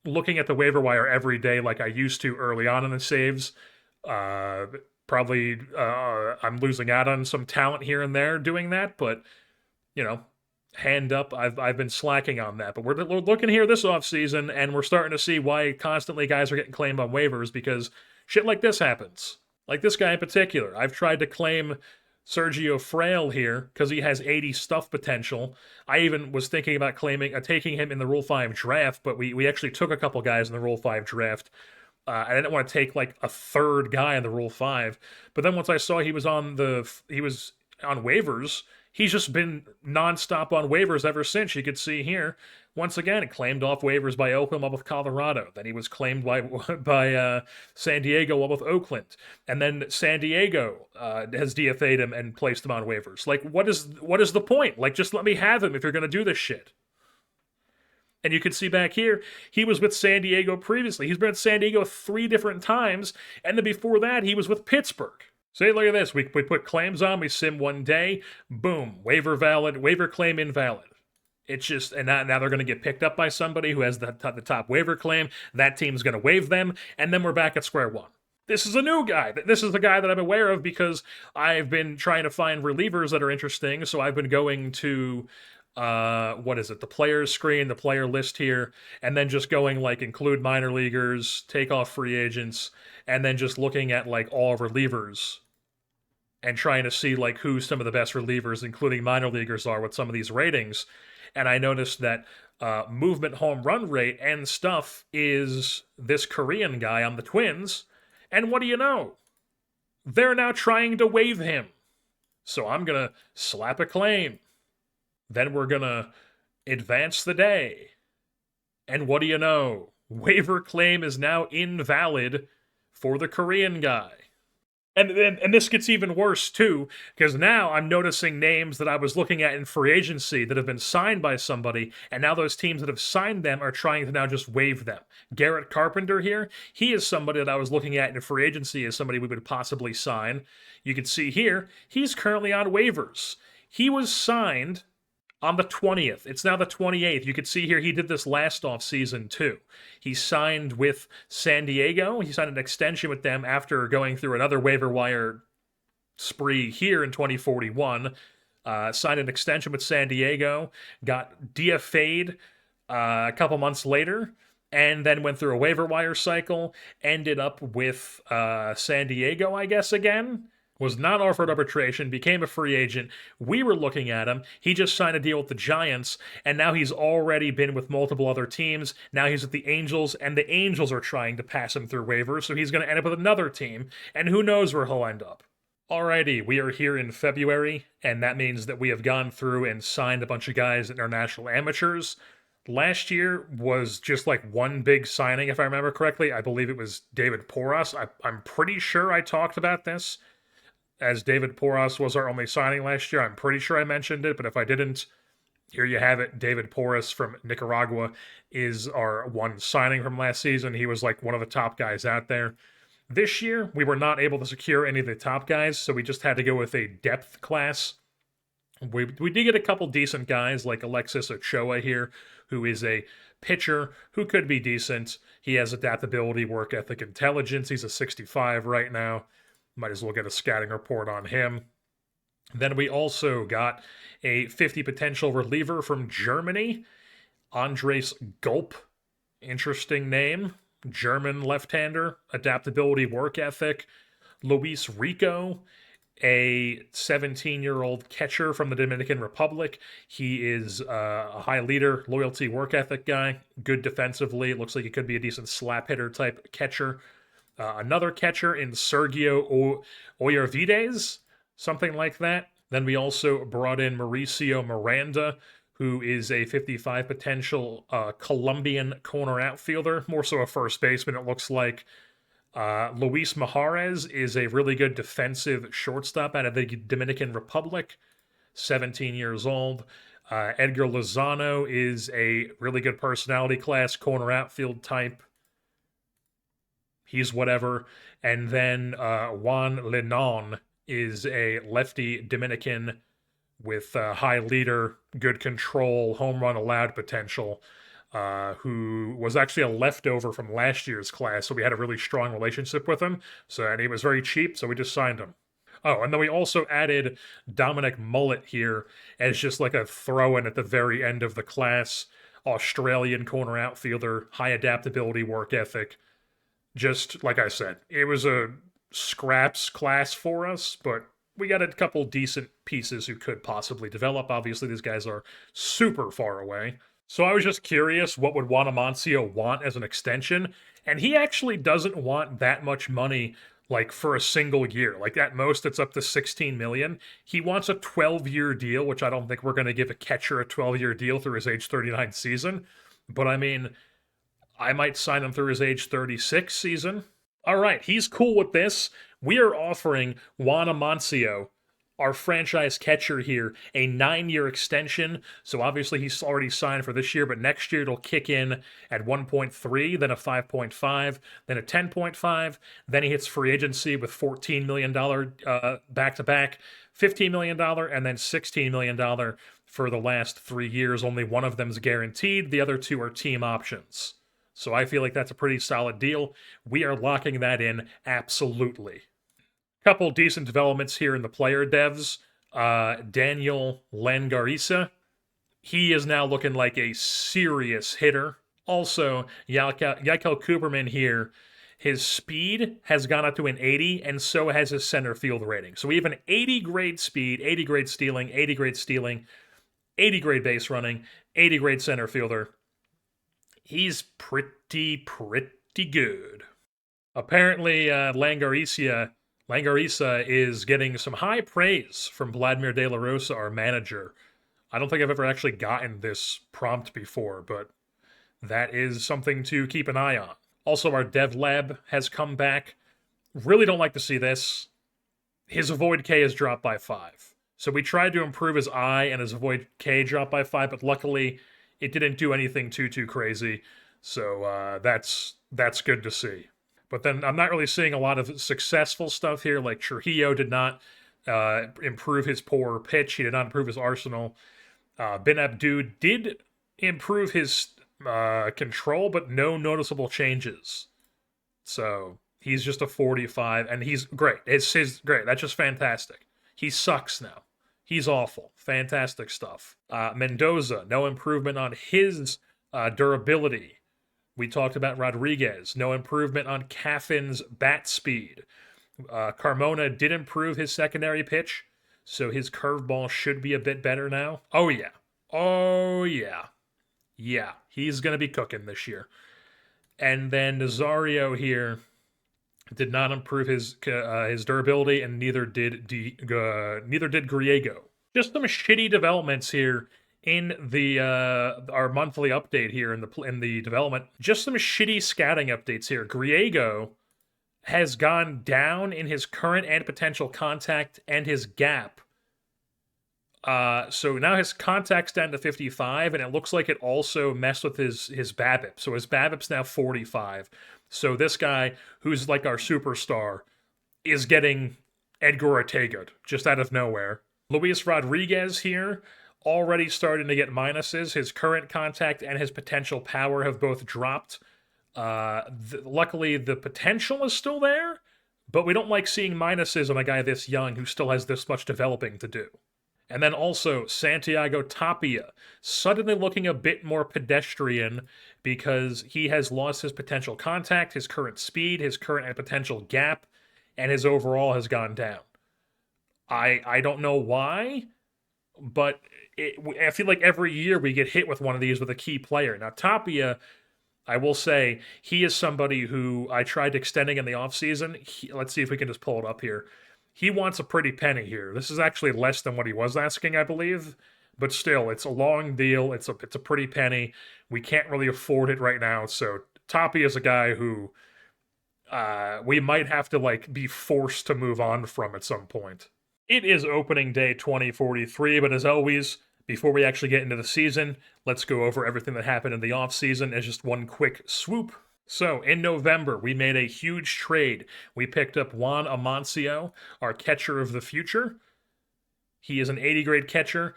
looking at the waiver wire every day like I used to early on in the saves. Probably I'm losing out on some talent here and there doing that, but you know, hand up, I've been slacking on that. But we're looking here this offseason, and we're starting to see why constantly guys are getting claimed on waivers, because shit like this happens. Like this guy in particular. I've tried to claim Sergio Frail here because he has 80 stuff potential. I even was thinking about taking him in the Rule 5 draft, but we actually took a couple guys in the Rule 5 draft. I didn't want to take like a third guy in the Rule 5. But then once I saw he was on waivers, he's just been nonstop on waivers ever since. You could see here, once again, claimed off waivers by Oakland while with Colorado. Then he was claimed by San Diego while with Oakland. And then San Diego has DFA'd him and placed him on waivers. Like, what is the point? Like, just let me have him if you're going to do this shit. And you can see back here, he was with San Diego previously. He's been at San Diego 3 different times. And then before that, he was with Pittsburgh. So look at this. We put claims on, we sim one day, boom, waiver valid, waiver claim invalid. It's just, and now they're going to get picked up by somebody who has the top waiver claim. That team's going to waive them, and then we're back at square one. This is a new guy. This is the guy that I'm aware of because I've been trying to find relievers that are interesting. So I've been going to, the players screen, the player list here, and then just going like include minor leaguers, take off free agents, and then just looking at like all relievers and trying to see like who some of the best relievers, including minor leaguers, are with some of these ratings. And I noticed that movement, home run rate, and stuff is this Korean guy on the Twins. And what do you know? They're now trying to waive him. So I'm going to slap a claim. Then we're going to advance the day. And what do you know? Waiver claim is now invalid for the Korean guy. And this gets even worse, too, because now I'm noticing names that I was looking at in free agency that have been signed by somebody, and now those teams that have signed them are trying to now just waive them. Garrett Carpenter here, he is somebody that I was looking at in free agency as somebody we would possibly sign. You can see here, he's currently on waivers. He was signed on the 20th. It's now the 28th. You can see here he did this last offseason too. He signed with San Diego. He signed an extension with them after going through another waiver wire spree here in 2041. Signed an extension with San Diego. Got DFA'd a couple months later. And then went through a waiver wire cycle. Ended up with San Diego, I guess, again. Was not offered arbitration, became a free agent. We were looking at him. He just signed a deal with the Giants, and now he's already been with multiple other teams. Now he's with the Angels, and the Angels are trying to pass him through waivers, so he's going to end up with another team, and who knows where he'll end up. Alrighty, we are here in February, and that means that we have gone through and signed a bunch of guys in our national amateurs. Last year was just like one big signing, if I remember correctly. I believe it was David Porras. I'm pretty sure I talked about this, as David Porras was our only signing last year. I'm pretty sure I mentioned it, but if I didn't, here you have it. David Porras from Nicaragua is our one signing from last season. He was like one of the top guys out there. This year, we were not able to secure any of the top guys, so we just had to go with a depth class. We did get a couple decent guys like Alexis Ochoa here, who is a pitcher who could be decent. He has adaptability, work ethic, intelligence. He's a 65 right now. Might as well get a scouting report on him. Then we also got a 50 potential reliever from Germany, Andres Gulp. Interesting name. German left-hander, adaptability, work ethic. Luis Rico, a 17-year-old catcher from the Dominican Republic. He is a high leader, loyalty, work ethic guy, good defensively. It looks like he could be a decent slap hitter type catcher. Another catcher in Sergio Oyarvides, something like that. Then we also brought in Mauricio Miranda, who is a 55 potential Colombian corner outfielder, more so a first baseman, it looks like. Luis Majarez is a really good defensive shortstop out of the Dominican Republic, 17 years old. Edgar Lozano is a really good personality class, corner outfield type. He's whatever. And then Juan Lenon is a lefty Dominican with high leader, good control, home run allowed potential, who was actually a leftover from last year's class. So we had a really strong relationship with him. And he was very cheap, so we just signed him. Oh, and then we also added Dominic Mullet here as just like a throw-in at the very end of the class. Australian corner outfielder, high adaptability, work ethic. Just like I said, it was a scraps class for us, but we got a couple decent pieces who could possibly develop. Obviously, these guys are super far away. So I was just curious, what would Juan Amancio want as an extension? And he actually doesn't want that much money, like for a single year. Like at most, it's up to 16 million. He wants a 12-year deal, which I don't think we're going to give a catcher a 12-year deal through his age 39 season. But I mean, I might sign him through his age 36 season. All right, he's cool with this. We are offering Juan Amancio, our franchise catcher here, a 9-year extension. So obviously he's already signed for this year, but next year it'll kick in at 1.3, then a 5.5, then a 10.5. Then he hits free agency with $14 million back-to-back, $15 million, and then $16 million for the last 3 years. Only one of them is guaranteed. The other two are team options. So I feel like that's a pretty solid deal. We are locking that in absolutely. Couple decent developments here in the player devs. Daniel Langarisa. He is now looking like a serious hitter. Also, Yakel Cooperman here. His speed has gone up to an 80, and so has his center field rating. So we have an 80 grade speed, 80 grade stealing, 80 grade stealing, 80 grade base running, 80 grade center fielder. He's pretty good. Apparently, Langarisa is getting some high praise from Vladimir De La Rosa, our manager. I don't think I've ever actually gotten this prompt before, but that is something to keep an eye on. Also, our dev lab has come back. Really don't like to see this. His avoid K has dropped by 5. So we tried to improve his I, and his avoid K dropped by 5, but luckily it didn't do anything too crazy. So that's good to see. But then I'm not really seeing a lot of successful stuff here. Like Trujillo did not improve his poor pitch. He did not improve his arsenal. Bin Abdu did improve his control, but no noticeable changes. So he's just a 45, and he's great. It's great. That's just fantastic. He sucks now. He's awful. Fantastic stuff. Mendoza, no improvement on his durability. We talked about Rodriguez. No improvement on Caffin's bat speed. Carmona did improve his secondary pitch, so his curveball should be a bit better now. Oh, yeah. Oh, yeah. Yeah, he's going to be cooking this year. And then Nazario here did not improve his durability, and neither did Griego. Just some shitty developments here in the our monthly update here in the development. Just some shitty scouting updates here. Griego has gone down in his current and potential contact and his gap. So now his contact's down to 55, and it looks like it also messed with his BABIP. So his BABIP's now 45. So this guy, who's like our superstar, is getting Edgar Ortega'd just out of nowhere. Luis Rodriguez here, already starting to get minuses. His current contact and his potential power have both dropped. Luckily, the potential is still there, but we don't like seeing minuses on a guy this young who still has this much developing to do. And then also Santiago Tapia, suddenly looking a bit more pedestrian because he has lost his potential contact, his current speed, his current and potential gap, and his overall has gone down. I don't know why, but I feel like every year we get hit with one of these with a key player. Now, Tapia, I will say, he is somebody who I tried extending in the offseason. Let's see if we can just pull it up here. He wants a pretty penny here. This is actually less than what he was asking, I believe. But still, it's a long deal. It's a pretty penny. We can't really afford it right now. So Tapia is a guy who we might have to be forced to move on from at some point. It is opening day 2043, but as always, Before we actually get into the season, let's go over everything that happened in the offseason as just one quick swoop. So, in November, we made a huge trade. We picked up Juan Amancio, our catcher of the future. He is an 80 grade catcher.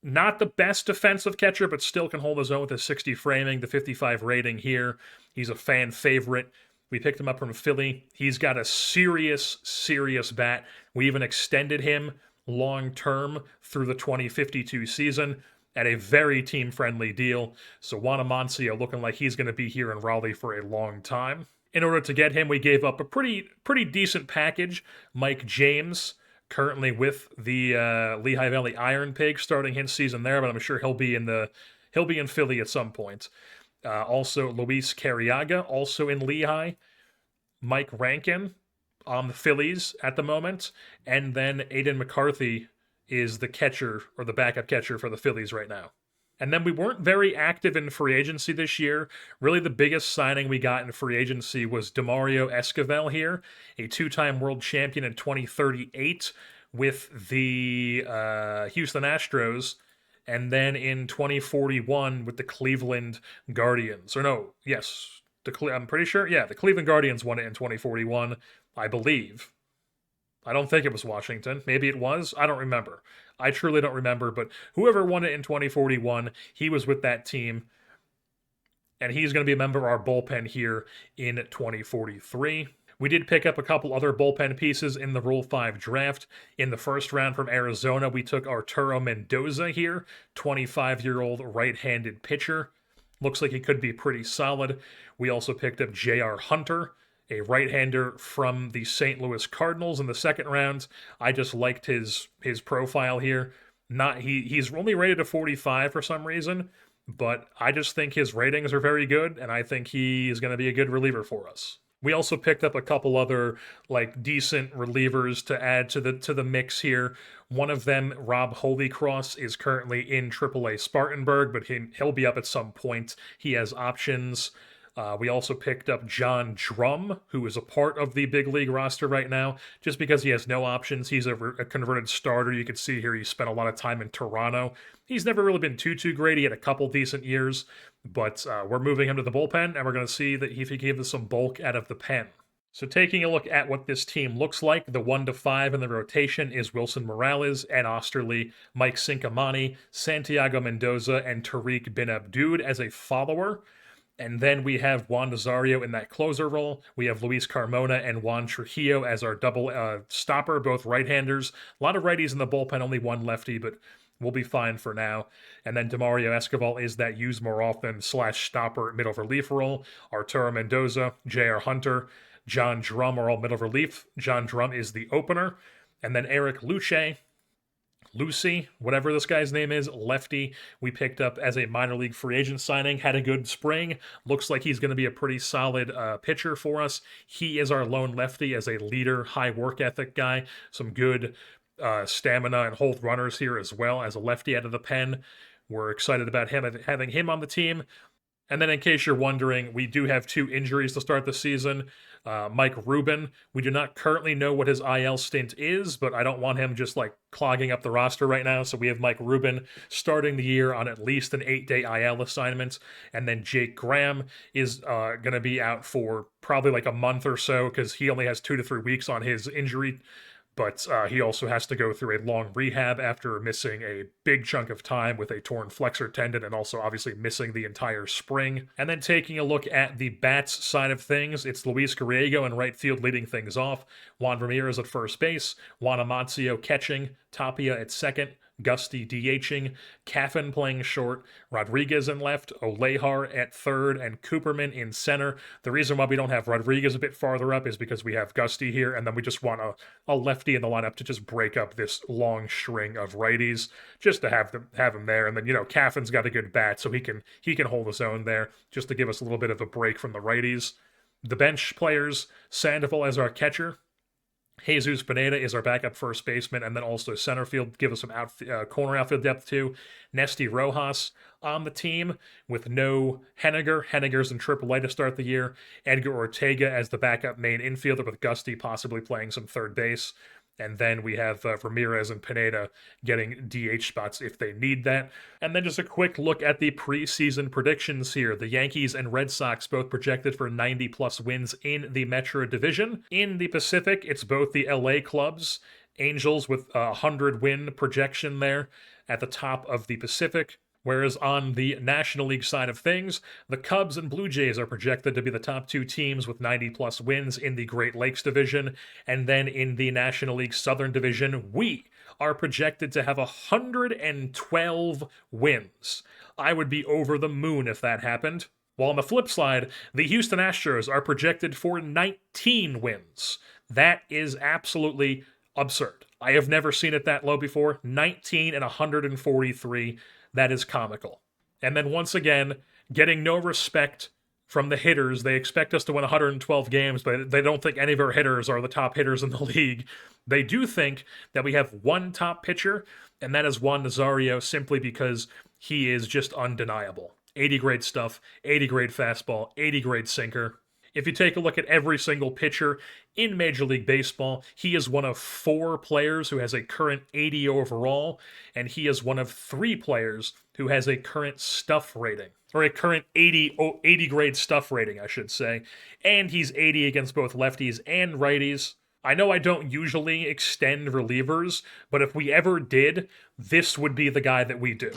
Not the best defensive catcher, but still can hold his own with a 60 framing, the 55 rating here. He's a fan favorite. We picked him up from Philly. He's got a serious, serious bat. We even extended him long term through the 2052 season at a very team-friendly deal. So Juan Amancio looking like he's going to be here in Raleigh for a long time. In order to get him, we gave up a pretty decent package. Mike James, currently with the Lehigh Valley Iron Pigs, starting his season there, but I'm sure he'll be in Philly at some point. Also, Luis Carriaga, also in Lehigh. Mike Rankin on the Phillies at the moment. And then Aiden McCarthy is the catcher, or the backup catcher for the Phillies right now. And then we weren't very active in free agency this year. Really, the biggest signing we got in free agency was Demario Esquivel here, a two-time world champion in 2038 with the Houston Astros, and then in 2041 with the Cleveland Guardians. Or no, yes, I'm pretty sure. Yeah, the Cleveland Guardians won it in 2041, I believe. I don't think it was Washington. Maybe it was. I don't remember. I truly don't remember, but whoever won it in 2041, he was with that team, and he's going to be a member of our bullpen here in 2043. We did pick up a couple other bullpen pieces in the Rule 5 draft. In the first round from Arizona, we took Arturo Mendoza here, 25-year-old right-handed pitcher. Looks like he could be pretty solid. We also picked up J.R. Hunter, a right-hander from the St. Louis Cardinals in the second round. I just liked his profile here. He's only rated a 45 for some reason, but I just think his ratings are very good, and I think he is going to be a good reliever for us. We also picked up a couple other decent relievers to add to the mix here. One of them, Rob Holycross, is currently in AAA Spartanburg, but he'll be up at some point. He has options. We also picked up John Drum, who is a part of the big league roster right now, just because he has no options. He's a converted starter. You can see here he spent a lot of time in Toronto. He's never really been too great. He had a couple decent years, but we're moving him to the bullpen, and we're going to see that if he gives us some bulk out of the pen. So taking a look at what this team looks like, the 1 to 5 in the rotation is Wilson Morales, Ed Osterley, Mike Cinquemani, Santiago Mendoza, and Tariq Bin Abdud as a follower. And then we have Juan Nazario in that closer role. We have Luis Carmona and Juan Trujillo as our double stopper, both right-handers. A lot of righties in the bullpen, only one lefty, but we'll be fine for now. And then Demario Esquivel is that use more often / stopper middle relief role. Arturo Mendoza, J.R. Hunter, John Drum are all middle relief. John Drum is the opener. And then Eric Lucy, whatever this guy's name is, lefty, we picked up as a minor league free agent signing, had a good spring. Looks like he's going to be a pretty solid pitcher for us. He is our lone lefty as a leader, high work ethic guy. Some good stamina and hold runners here as well as a lefty out of the pen. We're excited about having him on the team. And then in case you're wondering, we do have 2 injuries to start the season. Mike Rubin, we do not currently know what his IL stint is, but I don't want him just clogging up the roster right now. So we have Mike Rubin starting the year on at least an 8-day IL assignment. And then Jake Graham is going to be out for probably a month or so because he only has 2 to 3 weeks on his injury. But he also has to go through a long rehab after missing a big chunk of time with a torn flexor tendon and also obviously missing the entire spring. And then taking a look at the bats side of things, it's Luis Gallego in right field leading things off, Juan Ramirez at first base, Juan Amancio catching, Tapia at second, Gusty DHing, Caffin playing short, Rodriguez in left, Olejar at third, and Cooperman in center. The reason why we don't have Rodriguez a bit farther up is because we have Gusty here, and then we just want a lefty in the lineup to just break up this long string of righties, just to have him there. And then, Caffin's got a good bat, so he can hold his own there, just to give us a little bit of a break from the righties. The bench players, Sandoval as our catcher, Jesus Pineda is our backup first baseman, and then also center field, give us some corner outfield depth too. Nesty Rojas on the team with no Henniger. Henniger's in AAA to start the year. Edgar Ortega as the backup main infielder with Gusty possibly playing some third base. And then we have Ramirez and Pineda getting DH spots if they need that. And then just a quick look at the preseason predictions here. The Yankees and Red Sox both projected for 90-plus wins in the Metro Division. In the Pacific, it's both the LA clubs, Angels with a 100-win projection there at the top of the Pacific. Whereas on the National League side of things, the Cubs and Blue Jays are projected to be the top two teams with 90-plus wins in the Great Lakes Division. And then in the National League Southern Division, we are projected to have 112 wins. I would be over the moon if that happened. While on the flip side, the Houston Astros are projected for 19 wins. That is absolutely absurd. I have never seen it that low before. 19 and 143. That is comical. And then once again, getting no respect from the hitters. They expect us to win 112 games, but they don't think any of our hitters are the top hitters in the league. They do think that we have one top pitcher, and that is Juan Nazario, simply because he is just undeniable. 80 grade stuff, 80 grade fastball, 80 grade sinker. If you take a look at every single pitcher in Major League Baseball, he is one of 4 players who has a current 80 overall, and he is one of 3 players who has a current stuff rating, or a current 80 grade stuff rating, I should say. And he's 80 against both lefties and righties. I know I don't usually extend relievers, but if we ever did, this would be the guy that we do.